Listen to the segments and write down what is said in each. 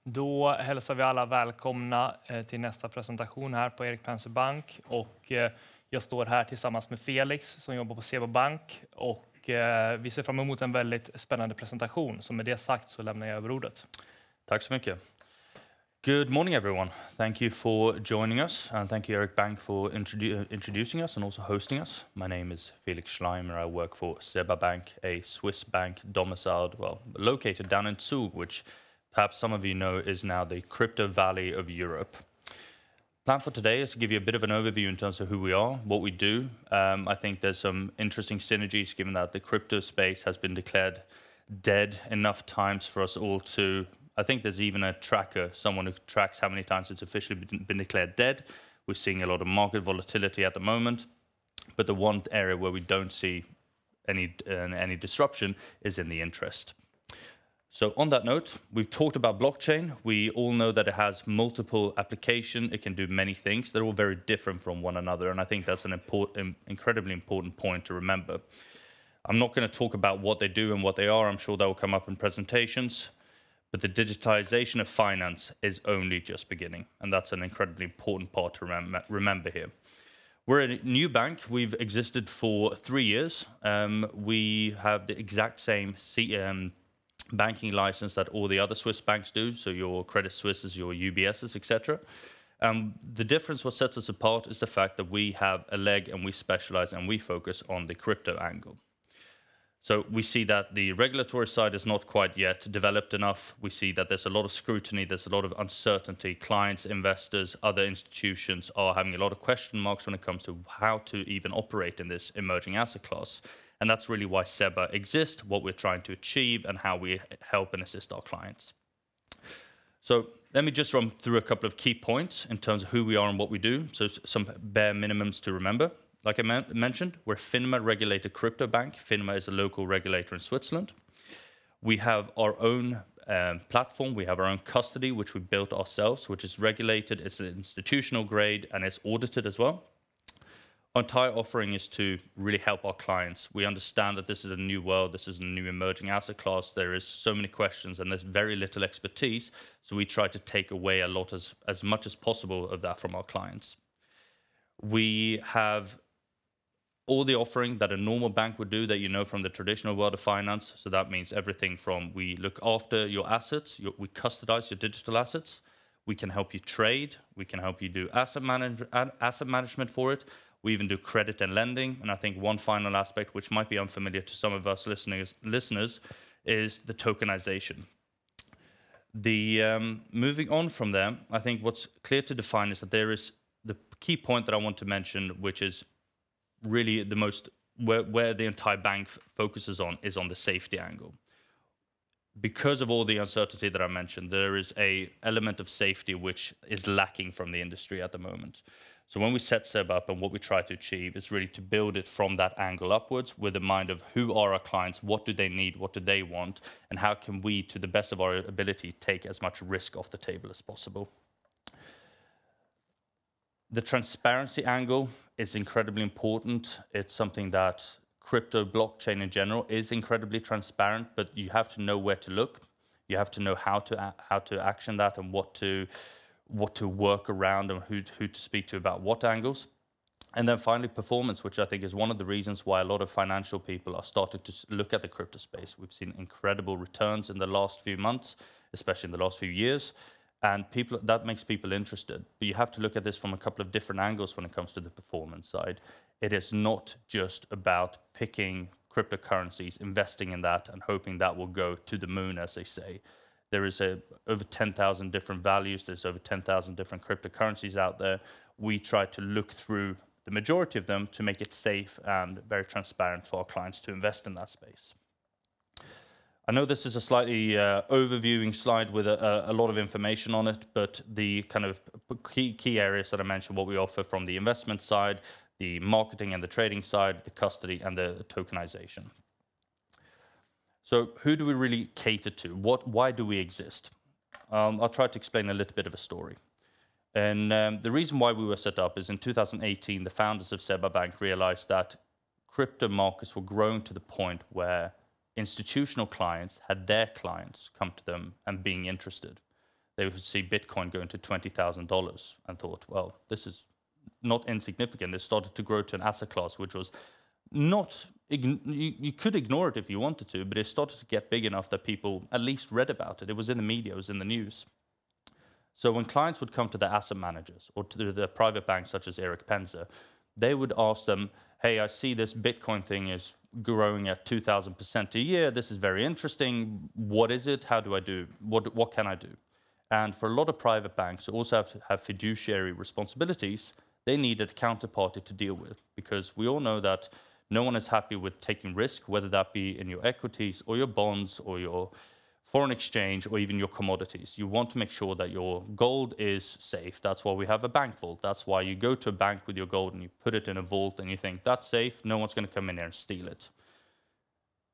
Då hälsar vi alla välkomna till nästa presentation här på Erik Bank. Och jag står här tillsammans med Felix som jobbar på Seba Bank. Och vi ser fram emot en väldigt spännande presentation. Så med det sagt så lämnar jag över ordet. Tack så mycket. Good morning, everyone. Thank you for joining us, and thank you, Erik Bank, for introducing us and also hosting us. My name is Felix Schleimer. I work for Seba Bank, a Swiss bank domiciled, located down in Zug, which perhaps some of you know is now the crypto valley of Europe. Plan for today is to give you a bit of an overview in terms of who we are, what we do. I think there's some interesting synergies given that the crypto space has been declared dead enough times for us all to... I think there's even a tracker, someone who tracks how many times it's officially been declared dead. We're seeing a lot of market volatility at the moment, but the one area where we don't see any disruption is in the interest. So on that note, we've talked about blockchain. We all know that it has multiple applications. It can do many things. They're all very different from one another, and I think that's an incredibly important point to remember. I'm not going to talk about what they do and what they are. I'm sure that will come up in presentations. But the digitalization of finance is only just beginning, and that's an incredibly important part to remember here. We're a new bank. We've existed for 3 years. We have the exact same banking license that all the other Swiss banks do, so your Credit Suisses, your UBSs, etc. The difference, what sets us apart, is the fact that we have a leg and we specialize and we focus on the crypto angle. So we see that the regulatory side is not quite yet developed enough. We see that there's a lot of scrutiny, there's a lot of uncertainty. Clients, investors, other institutions are having a lot of question marks when it comes to how to even operate in this emerging asset class. And that's really why Seba exists, what we're trying to achieve, and how we help and assist our clients. So let me just run through a couple of key points in terms of who we are and what we do. So some bare minimums to remember. Like I mentioned, we're a FINMA-regulated crypto bank. FINMA is a local regulator in Switzerland. We have our own platform. We have our own custody, which we built ourselves, which is regulated. It's an institutional grade, and it's audited as well. Our entire offering is to really help our clients. We understand that this is a new world. This is a new emerging asset class. There is so many questions, and there's very little expertise. So we try to take away a lot, as much as possible of that from our clients. We have all the offering that a normal bank would do that you know from the traditional world of finance. So that means everything from we look after your assets, we custodize your digital assets, we can help you trade, we can help you do asset management for it, we even do credit and lending. And I think one final aspect, which might be unfamiliar to some of us listeners is the tokenization. Moving on from there, I think what's clear to define is that there is the key point that I want to mention, which is really the most where the entire bank focuses on, is on the safety angle. Because of all the uncertainty that I mentioned, there is an element of safety which is lacking from the industry at the moment. So when we set Seba up, and what we try to achieve is really to build it from that angle upwards, with the mind of who are our clients, what do they need, what do they want, and how can we, to the best of our ability, take as much risk off the table as possible. The transparency angle is incredibly important. It's something that crypto blockchain in general is incredibly transparent, but you have to know where to look. You have to know how to action that, and what to work around, and who to speak to about what angles. And then finally, performance, which I think is one of the reasons why a lot of financial people are starting to look at the crypto space. We've seen incredible returns in the last few months, especially in the last few years. And that makes people interested. But you have to look at this from a couple of different angles when it comes to the performance side. It is not just about picking cryptocurrencies, investing in that, and hoping that will go to the moon, as they say. There is over 10,000 different values. There's over 10,000 different cryptocurrencies out there. We try to look through the majority of them to make it safe and very transparent for our clients to invest in that space. I know this is a slightly overviewing slide with a lot of information on it, but the kind of key areas that I mentioned, what we offer from the investment side, the marketing and the trading side, the custody, and the tokenization. So who do we really cater to? Why do we exist? I'll try to explain a little bit of a story. And the reason why we were set up is in 2018, the founders of Seba Bank realized that crypto markets were growing to the point where institutional clients had their clients come to them and being interested. they would see Bitcoin going to $20,000 and thought, well, this is not insignificant. It started to grow to an asset class which was not, you could ignore it if you wanted to, but it started to get big enough that people at least read about it. It was in the media, it was in the news. So when clients would come to the asset managers or to the private banks such as Erik Penser, they would ask them, hey, I see this Bitcoin thing is growing at 2,000% a year. This is very interesting. What is it? How do I do? What can I do? And for a lot of private banks who also have to have fiduciary responsibilities, they needed a counterparty to deal with, because we all know that no one is happy with taking risk, whether that be in your equities or your bonds or your foreign exchange or even your commodities. You want to make sure that your gold is safe. That's why we have a bank vault. That's why you go to a bank with your gold and you put it in a vault and you think that's safe. No one's going to come in there and steal it.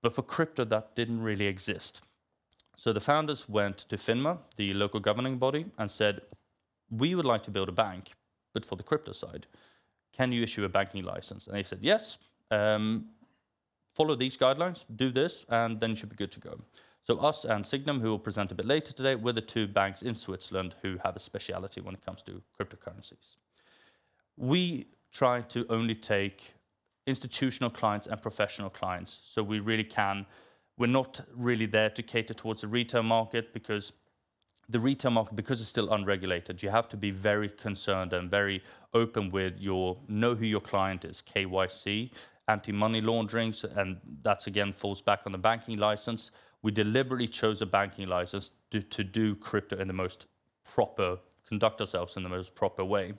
But for crypto, that didn't really exist. So the founders went to FINMA, the local governing body, and said, we would like to build a bank, but for the crypto side. Can you issue a banking license? And they said, yes. Follow these guidelines, do this, and then you should be good to go. So us and Signum, who will present a bit later today, we're the two banks in Switzerland who have a speciality when it comes to cryptocurrencies. We try to only take institutional clients and professional clients, so we really can. We're not really there to cater towards the retail market, because the retail market, because it's still unregulated, you have to be very concerned and very open with know who your client is, KYC, anti-money laundering, and that's again falls back on the banking license. We deliberately chose a banking license to do crypto in the most proper, conduct ourselves in the most proper way.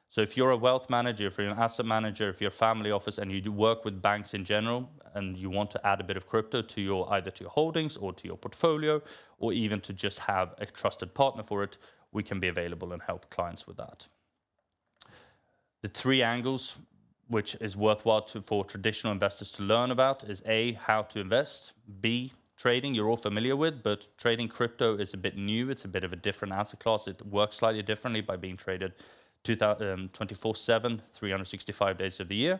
So if you're a wealth manager, if you're an asset manager, if you're a family office and you do work with banks in general and you want to add a bit of crypto to either to your holdings or to your portfolio, or even to just have a trusted partner for it, we can be available and help clients with that. The three angles which is worthwhile for traditional investors to learn about is A, how to invest, B, trading, you're all familiar with, but trading crypto is a bit new. It's a bit of a different asset class. It works slightly differently by being traded 24/7, 365 days of the year.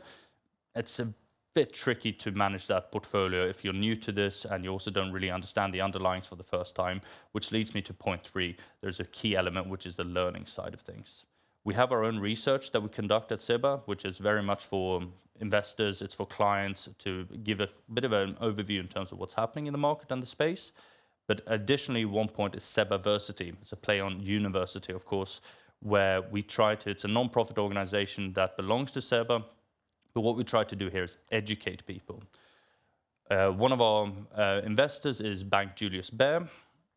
It's a bit tricky to manage that portfolio if you're new to this and you also don't really understand the underlyings for the first time, which leads me to point 3. There's a key element, which is the learning side of things. We have our own research that we conduct at Seba, which is very much for investors, it's for clients to give a bit of an overview in terms of what's happening in the market and the space. But additionally, one point is Sebaversity. It's a play on university, of course, where we try to, it's a non-profit organization that belongs to Seba, but what we try to do here is educate people. One of our investors is Bank Julius Baer.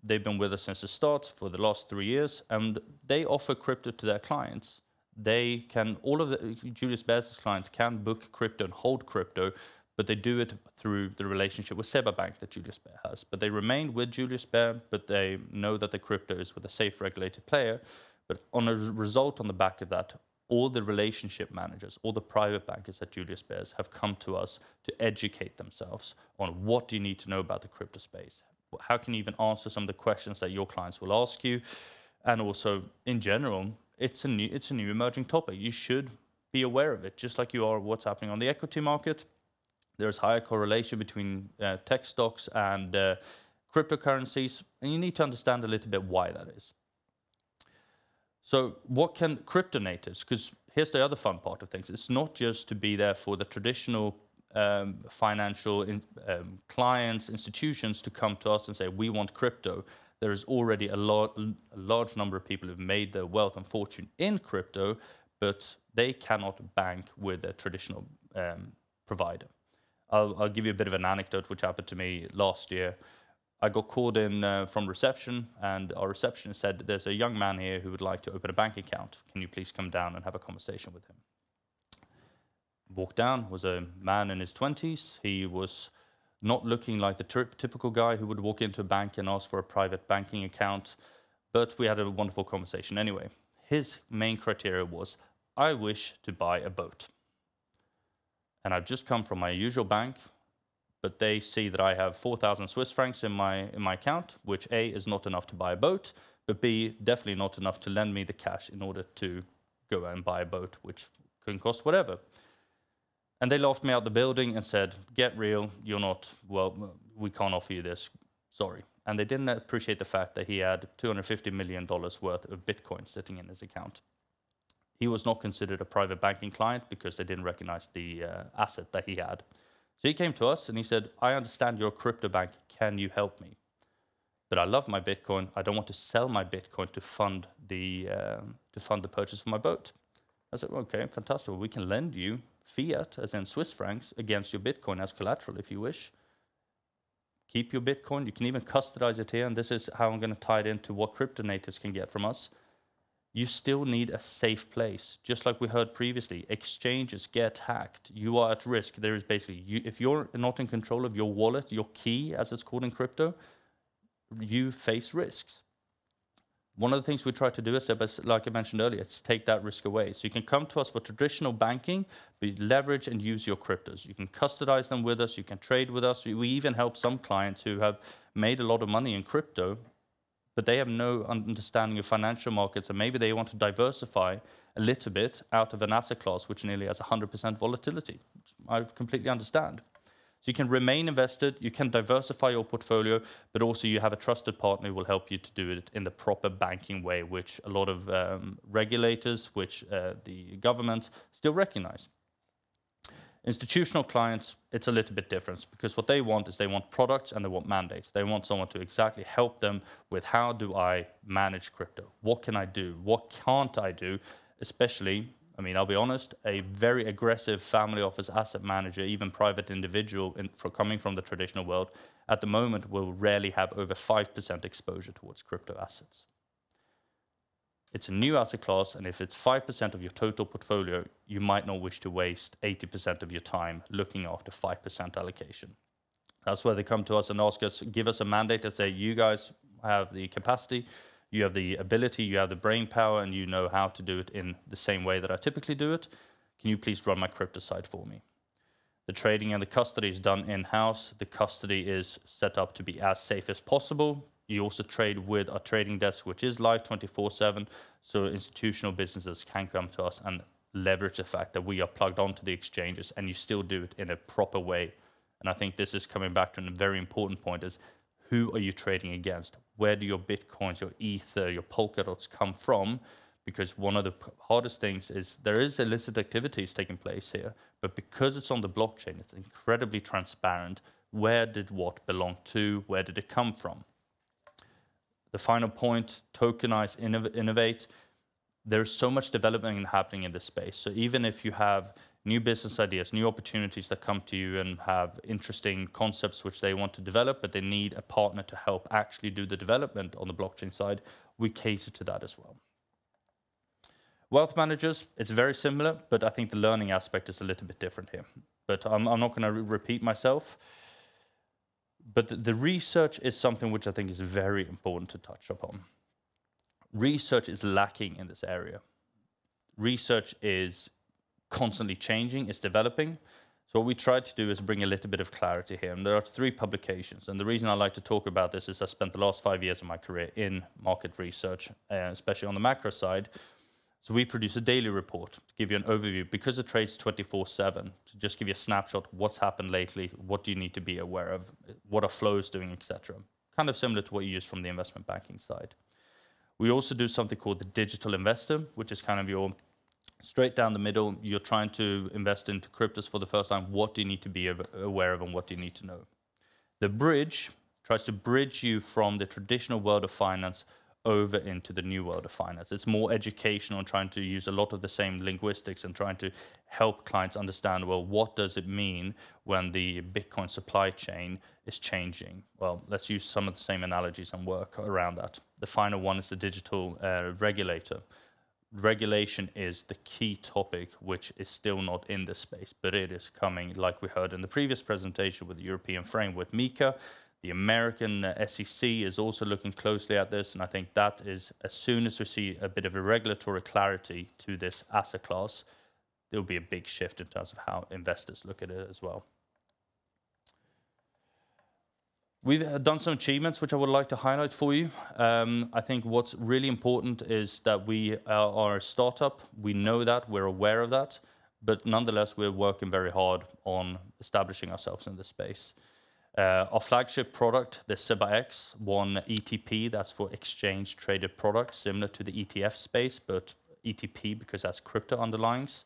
They've been with us since the start for the last 3 years, and they offer crypto to their clients. They can, all of the Julius Baer's clients can book crypto and hold crypto, but they do it through the relationship with Seba Bank that Julius Baer has. But they remain with Julius Baer, but they know that the crypto is with a safe regulated player. But on a result on the back of that, all the relationship managers, all the private bankers at Julius Baer's have come to us to educate themselves on what do you need to know about the crypto space. How can you even answer some of the questions that your clients will ask you? And also, in general, it's a new emerging topic. You should be aware of it, just like you are what's happening on the equity market. There's higher correlation between tech stocks and cryptocurrencies, and you need to understand a little bit why that is. So what can crypto natives, because here's the other fun part of things, it's not just to be there for the traditional financial clients, institutions to come to us and say, we want crypto. There is already a large number of people who've made their wealth and fortune in crypto, but they cannot bank with a traditional provider. I'll give you a bit of an anecdote which happened to me last year. I got called in from reception, and our receptionist said, there's a young man here who would like to open a bank account. Can you please come down and have a conversation with him? Walked down, was a man in his 20s. He was not looking like the typical guy who would walk into a bank and ask for a private banking account, but we had a wonderful conversation anyway. His main criteria was, I wish to buy a boat. And I've just come from my usual bank, but they see that I have 4,000 Swiss francs in my account, which A, is not enough to buy a boat, but B, definitely not enough to lend me the cash in order to go and buy a boat, which can cost whatever. And they laughed me out the building and said, get real, you're not, well, we can't offer you this, sorry. and they didn't appreciate the fact that he had $250 million worth of Bitcoin sitting in his account. He was not considered a private banking client because they didn't recognize the asset that he had. So he came to us and he said, I understand you're a crypto bank, can you help me? But I love my Bitcoin, I don't want to sell my Bitcoin to fund the purchase of my boat. I said, okay, fantastic, well, we can lend you fiat, as in Swiss francs, against your Bitcoin as collateral if you wish. Keep your Bitcoin, you can even custodize it here, and this is how I'm going to tie it into what crypto natives can get from us. You still need a safe place. Just like we heard previously, exchanges get hacked. You are at risk. There is basically, if you're not in control of your wallet, your key, as it's called in crypto, you face risks. One of the things we try to do, like I mentioned earlier, is take that risk away. So you can come to us for traditional banking, but leverage and use your cryptos. You can custodize them with us. You can trade with us. We even help some clients who have made a lot of money in crypto, but they have no understanding of financial markets, and maybe they want to diversify a little bit out of an asset class which nearly has 100% volatility, which I completely understand. So you can remain invested, you can diversify your portfolio, but also you have a trusted partner who will help you to do it in the proper banking way, which a lot of regulators, which the government still recognize. Institutional clients, it's a little bit different because what they want is they want products and they want mandates. They want someone to exactly help them with how do I manage crypto? What can I do? What can't I do? Especially, I mean, I'll be honest, a very aggressive family office asset manager, even private individual coming from the traditional world, at the moment will rarely have over 5% exposure towards crypto assets. It's a new asset class, and if it's 5% of your total portfolio, you might not wish to waste 80% of your time looking after 5% allocation. That's where they come to us and ask us, give us a mandate to say, you guys have the capacity, you have the ability, you have the brain power, and you know how to do it in the same way that I typically do it. Can you please run my crypto side for me? The trading and the custody is done in-house. The custody is set up to be as safe as possible. You also trade with a trading desk, which is live 24/7, so institutional businesses can come to us and leverage the fact that we are plugged onto the exchanges, and you still do it in a proper way. And I think this is coming back to a very important point, is who are you trading against? Where do your Bitcoins, your Ether, your Polka Dots come from? Because one of the hardest things is there is illicit activities taking place here, but because it's on the blockchain, it's incredibly transparent. Where did what belong to? Where did it come from? The final point, tokenize, innovate. There's so much development happening in this space. So even if you have new business ideas, new opportunities that come to you and have interesting concepts which they want to develop, but they need a partner to help actually do the development on the blockchain side, we cater to that as well. Wealth managers, it's very similar, but I think the learning aspect is a little bit different here. But I'm not going to repeat myself. But the research is something which I think is very important to touch upon. Research is lacking in this area. Research is constantly changing, it's developing. So what we try to do is bring a little bit of clarity here. And there are 3 publications. And the reason I like to talk about this is I spent the last 5 years of my career in market research, especially on the macro side. So we produce a daily report to give you an overview, because it trades 24/7, to just give you a snapshot, what's happened lately, what do you need to be aware of, what are flows doing, etc. Kind of similar to what you use from the investment banking side. We also do something called the digital investor, which is kind of your straight down the middle. You're trying to invest into cryptos for the first time. What do you need to be aware of and what do you need to know? The bridge tries to bridge you from the traditional world of finance over into the new world of finance. It's more educational and trying to use a lot of the same linguistics and trying to help clients understand, well, what does it mean when the Bitcoin supply chain is changing? Well, let's use some of the same analogies and work around that. The final one is the digital regulator. Regulation is the key topic, which is still not in this space, but it is coming, like we heard in the previous presentation with the European framework, MiCA. The American SEC is also looking closely at this, and I think that is, as soon as we see a bit of a regulatory clarity to this asset class, there will be a big shift in terms of how investors look at it as well. We've done some achievements which I would like to highlight for you. I think what's really important is that we are a startup. We know that, we're aware of that, but nonetheless, we're working very hard on establishing ourselves in this space. Our flagship product, the Seba X, won ETP, that's for exchange traded products, similar to the ETF space, but ETP because that's crypto underlyings.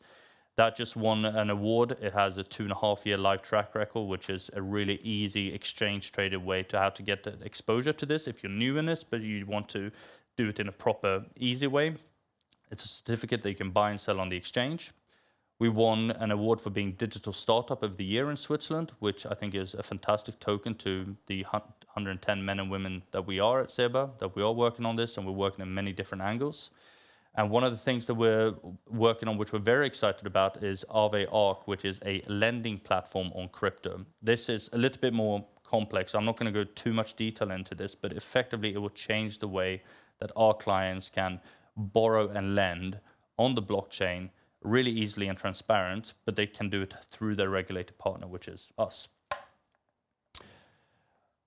That just won an award. It has a 2.5-year live track record, which is a really easy exchange traded way to how to get exposure to this if you're new in this, but you want to do it in a proper, easy way. It's a certificate that you can buy and sell on the exchange. We won an award for being Digital Startup of the Year in Switzerland, which I think is a fantastic token to the 110 men and women that we are at Seba, that we are working on this, and we're working in many different angles. And one of the things that we're working on, which we're very excited about, is Aave Arc, which is a lending platform on crypto. This is a little bit more complex. I'm not going to go too much detail into this, but effectively it will change the way that our clients can borrow and lend on the blockchain really easily and transparent, but they can do it through their regulated partner, which is us.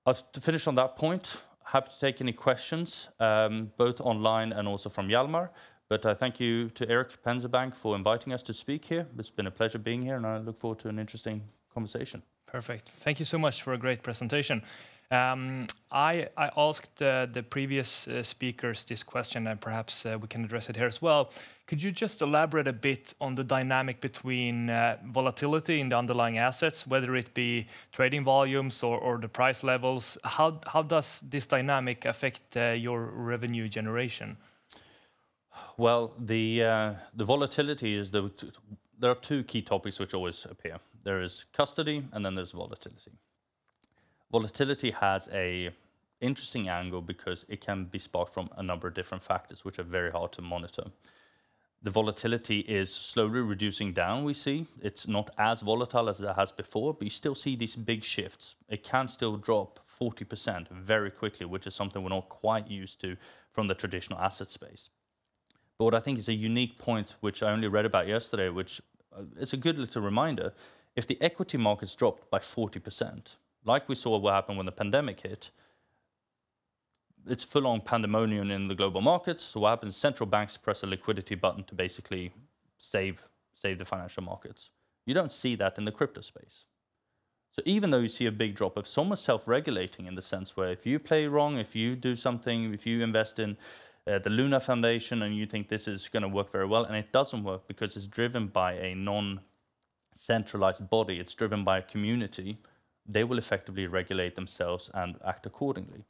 To finish on that point, happy to take any questions, both online and also from Hjalmar. But thank you to Erik Penser for inviting us to speak here. It's been a pleasure being here, and I look forward to an interesting conversation. Perfect. Thank you so much for a great presentation. I asked the previous speakers this question, and perhaps we can address it here as well. Could you just elaborate a bit on the dynamic between volatility in the underlying assets, whether it be trading volumes or the price levels? How does this dynamic affect your revenue generation? Well, the volatility is there are two key topics which always appear. There is custody, and then there's volatility. Volatility has a interesting angle because it can be sparked from a number of different factors, which are very hard to monitor. The volatility is slowly reducing down, we see. It's not as volatile as it has before, but you still see these big shifts. It can still drop 40% very quickly, which is something we're not quite used to from the traditional asset space. But what I think is a unique point, which I only read about yesterday, which is a good little reminder, if the equity markets dropped by 40%, like we saw what happened when the pandemic hit, it's full-on pandemonium in the global markets. So what happens? Central banks press a liquidity button to basically save the financial markets. You don't see that in the crypto space. So even though you see a big drop, if someone's self-regulating in the sense where if you play wrong, if you do something, if you invest in the Luna Foundation and you think this is going to work very well, and it doesn't work because it's driven by a non-centralized body, it's driven by a community, they will effectively regulate themselves and act accordingly.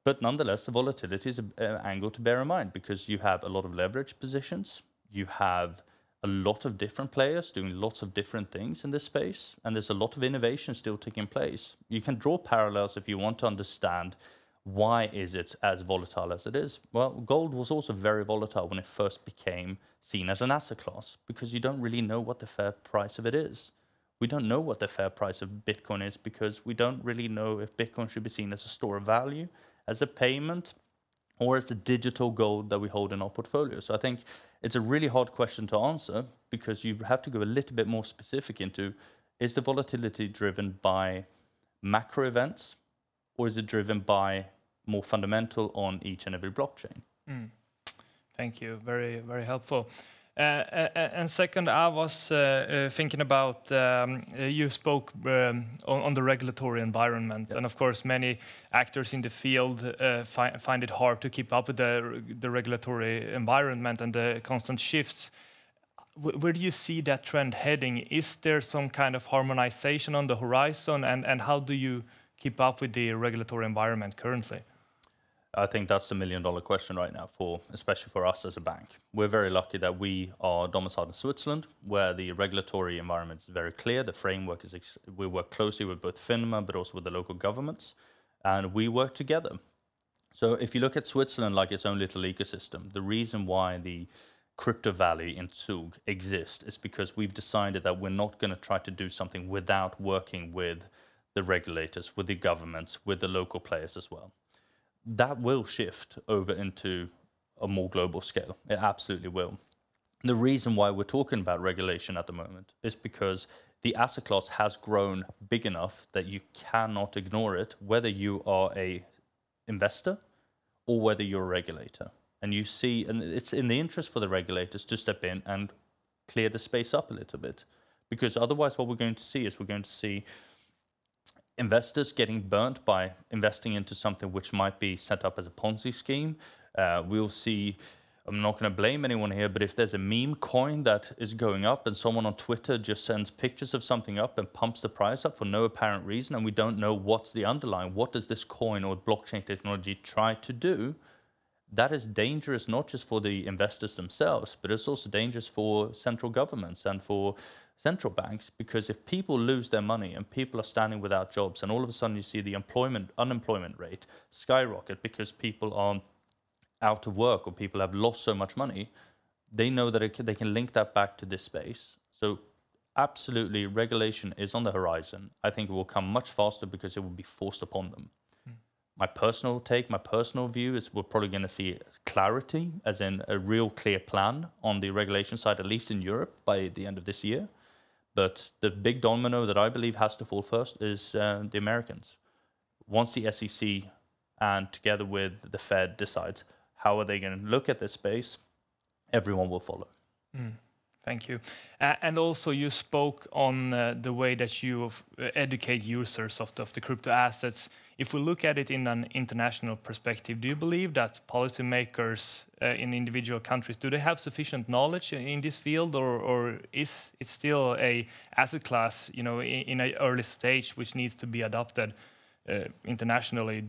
But nonetheless, the volatility is an angle to bear in mind because you have a lot of leverage positions, you have a lot of different players doing lots of different things in this space, and there's a lot of innovation still taking place. You can draw parallels if you want to understand why is it as volatile as it is. Well, gold was also very volatile when it first became seen as an asset class because you don't really know what the fair price of it is. We don't know what the fair price of Bitcoin is because we don't really know if Bitcoin should be seen as a store of value, as a payment, or as the digital gold that we hold in our portfolio. So I think it's a really hard question to answer because you have to go a little bit more specific into, is the volatility driven by macro events or is it driven by more fundamental on each and every blockchain? Thank you. Very, very helpful. And second, I was thinking about, you spoke on the regulatory environment. Yep. And of course, many actors in the field find it hard to keep up with the regulatory environment and the constant shifts. Where do you see that trend heading? Is there some kind of harmonization on the horizon? And how do you keep up with the regulatory environment currently? I think that's the million-dollar question right now, especially for us as a bank. We're very lucky that we are domiciled in Switzerland, where the regulatory environment is very clear. The framework is, we work closely with both FINMA, but also with the local governments, and we work together. So if you look at Switzerland like its own little ecosystem, the reason why the crypto valley in Zug exists is because we've decided that we're not going to try to do something without working with the regulators, with the governments, with the local players as well. That will shift over into a more global scale. It absolutely will. The reason why we're talking about regulation at the moment is because the asset class has grown big enough that you cannot ignore it, whether you are an investor or whether you're a regulator. And you see, and it's in the interest for the regulators to step in and clear the space up a little bit. Because otherwise what we're going to see is investors getting burnt by investing into something which might be set up as a Ponzi scheme. We'll see, I'm not going to blame anyone here, but if there's a meme coin that is going up and someone on Twitter just sends pictures of something up and pumps the price up for no apparent reason, and we don't know what's the underlying, what does this coin or blockchain technology try to do, that is dangerous not just for the investors themselves, but it's also dangerous for central governments and for central banks, because if people lose their money and people are standing without jobs, and all of a sudden you see the unemployment rate skyrocket because people are out of work or people have lost so much money, they know that they can link that back to this space. So absolutely, regulation is on the horizon. I think it will come much faster because it will be forced upon them. My personal take, my personal view is we're probably going to see clarity, as in a real clear plan on the regulation side, at least in Europe, by the end of this year. But the big domino that I believe has to fall first is the Americans. Once the SEC and together with the Fed decides how are they going to look at this space, everyone will follow. Thank you. And also you spoke on the way that you educate users of the crypto assets. If we look at it in an international perspective, do you believe that policymakers in individual countries, do they have sufficient knowledge in this field, or is it still a asset class, you know, in an early stage which needs to be adopted internationally?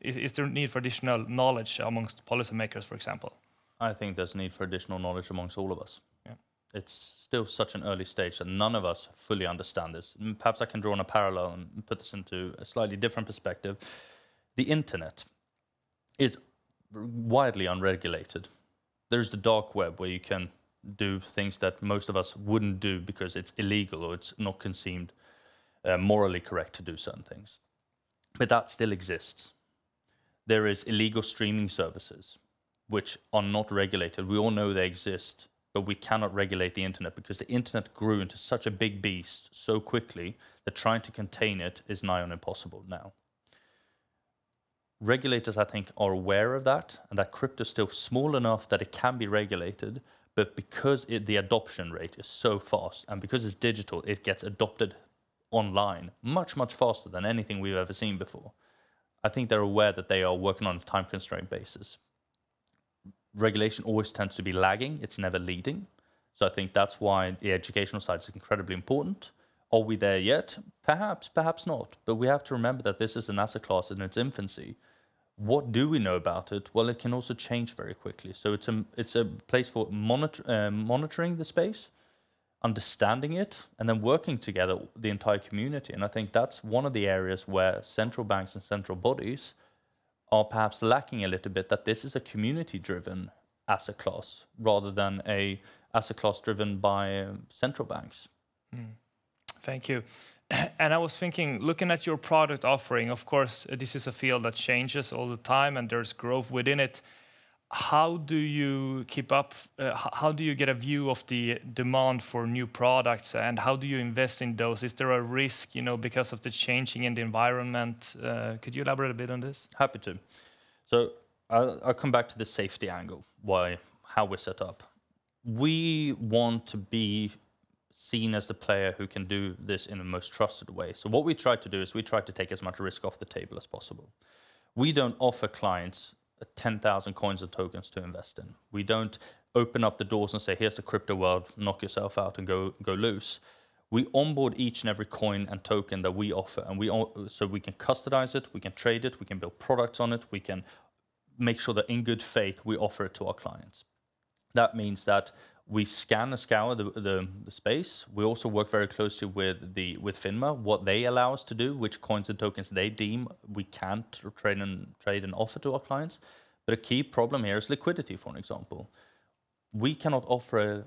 Is there a need for additional knowledge amongst policymakers, for example? I think there's a need for additional knowledge amongst all of us. It's still such an early stage that none of us fully understand this. Perhaps I can draw on a parallel and put this into a slightly different perspective. The internet is widely unregulated. There's the dark web where you can do things that most of us wouldn't do because it's illegal or it's not conceived morally correct to do certain things. But that still exists. There is illegal streaming services which are not regulated. We all know they exist, but we cannot regulate the internet because the internet grew into such a big beast so quickly that trying to contain it is nigh on impossible now. Regulators, I think, are aware of that, and that crypto is still small enough that it can be regulated, but because the adoption rate is so fast, and because it's digital, it gets adopted online much, much faster than anything we've ever seen before. I think they're aware that they are working on a time constraint basis. Regulation always tends to be lagging, it's never leading. So I think that's why the educational side is incredibly important. Are we there yet? Perhaps, perhaps not. But we have to remember that this is an asset class in its infancy. What do we know about it? Well, it can also change very quickly. So it's a place for monitoring the space, understanding it, and then working together, the entire community. And I think that's one of the areas where central banks and central bodies are perhaps lacking a little bit, that this is a community-driven asset class rather than a asset class driven by central banks. Thank you. And I was thinking, looking at your product offering, of course, this is a field that changes all the time and there's growth within it. How do you keep up? How do you get a view of the demand for new products, and how do you invest in those? Is there a risk, you know, because of the changing in the environment? Could you elaborate a bit on this? Happy to. So I'll come back to the safety angle, how we're set up. We want to be seen as the player who can do this in the most trusted way. So what we try to do is we try to take as much risk off the table as possible. We don't offer clients 10,000 coins and tokens to invest in. We don't open up the doors and say, here's the crypto world, knock yourself out and go loose. We onboard each and every coin and token that we offer, and so we can custodize it, we can trade it, we can build products on it, we can make sure that in good faith we offer it to our clients. That means that we scan and scour the space. We also work very closely with FINMA, what they allow us to do, which coins and tokens they deem we can trade and offer to our clients. But a key problem here is liquidity, for an example. We cannot offer a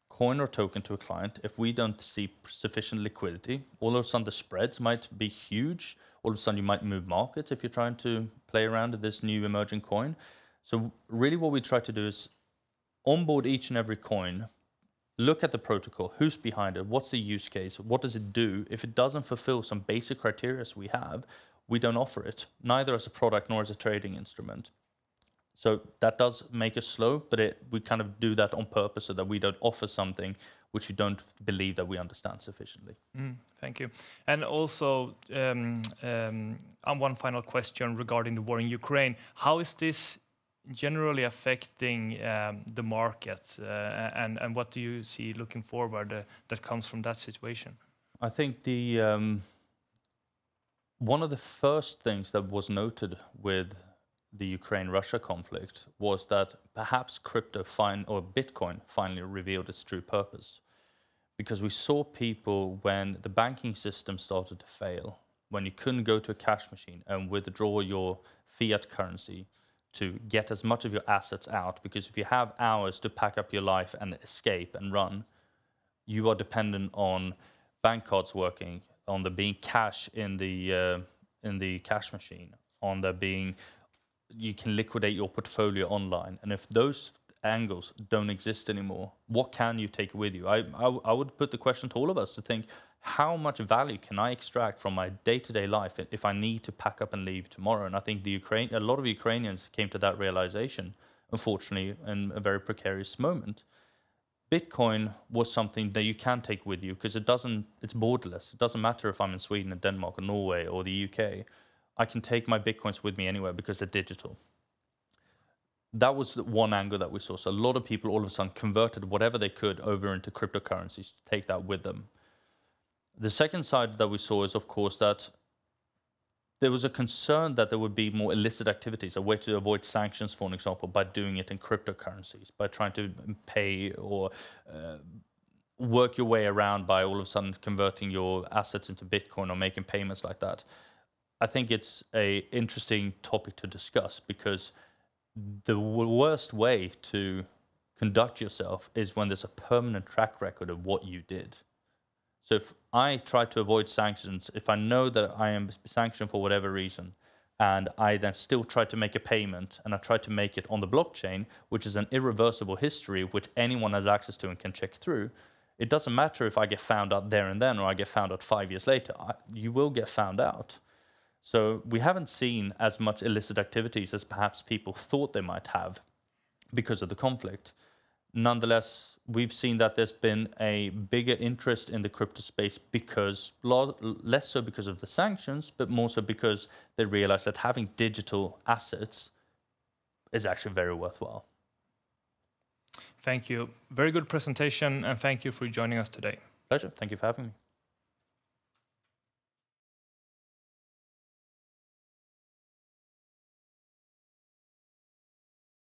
coin or token to a client if we don't see sufficient liquidity. All of a sudden the spreads might be huge. All of a sudden you might move markets if you're trying to play around with this new emerging coin. So really what we try to do is onboard each and every coin, look at the protocol, who's behind it, what's the use case, what does it do? If it doesn't fulfill some basic criteria we have, we don't offer it, neither as a product nor as a trading instrument. So that does make us slow, but we kind of do that on purpose so that we don't offer something which you don't believe that we understand sufficiently. Thank you. And also, one final question regarding the war in Ukraine. How is this generally affecting the market, and what do you see looking forward that comes from that situation? I think one of the first things that was noted with the Ukraine-Russia conflict was that perhaps Bitcoin finally revealed its true purpose. Because we saw people, when the banking system started to fail, when you couldn't go to a cash machine and withdraw your fiat currency to get as much of your assets out, because if you have hours to pack up your life and escape and run, you are dependent on bank cards working, on there being cash in the cash machine, on there being, you can liquidate your portfolio online. And if those angles don't exist anymore, what can you take with you? I would put the question to all of us to think, how much value can I extract from my day-to-day life if I need to pack up and leave tomorrow? And I think a lot of Ukrainians came to that realization, unfortunately, in a very precarious moment. Bitcoin was something that you can take with you because it's borderless. It doesn't matter if I'm in Sweden or Denmark or Norway or the UK. I can take my Bitcoins with me anywhere because they're digital. That was one angle that we saw. So a lot of people all of a sudden converted whatever they could over into cryptocurrencies to take that with them. The second side that we saw is, of course, that there was a concern that there would be more illicit activities, a way to avoid sanctions, for example, by doing it in cryptocurrencies, by trying to pay or work your way around by all of a sudden converting your assets into Bitcoin or making payments like that. I think it's an interesting topic to discuss, because the worst way to conduct yourself is when there's a permanent track record of what you did. So if I try to avoid sanctions, if I know that I am sanctioned for whatever reason, and I then still try to make a payment, and I try to make it on the blockchain, which is an irreversible history which anyone has access to and can check through, it doesn't matter if I get found out there and then, or I get found out 5 years later. You will get found out. So we haven't seen as much illicit activities as perhaps people thought they might have because of the conflict. Nonetheless, we've seen that there's been a bigger interest in the crypto space, because less so because of the sanctions, but more so because they realize that having digital assets is actually very worthwhile. Thank you. Very good presentation, and thank you for joining us today. Pleasure. Thank you for having me.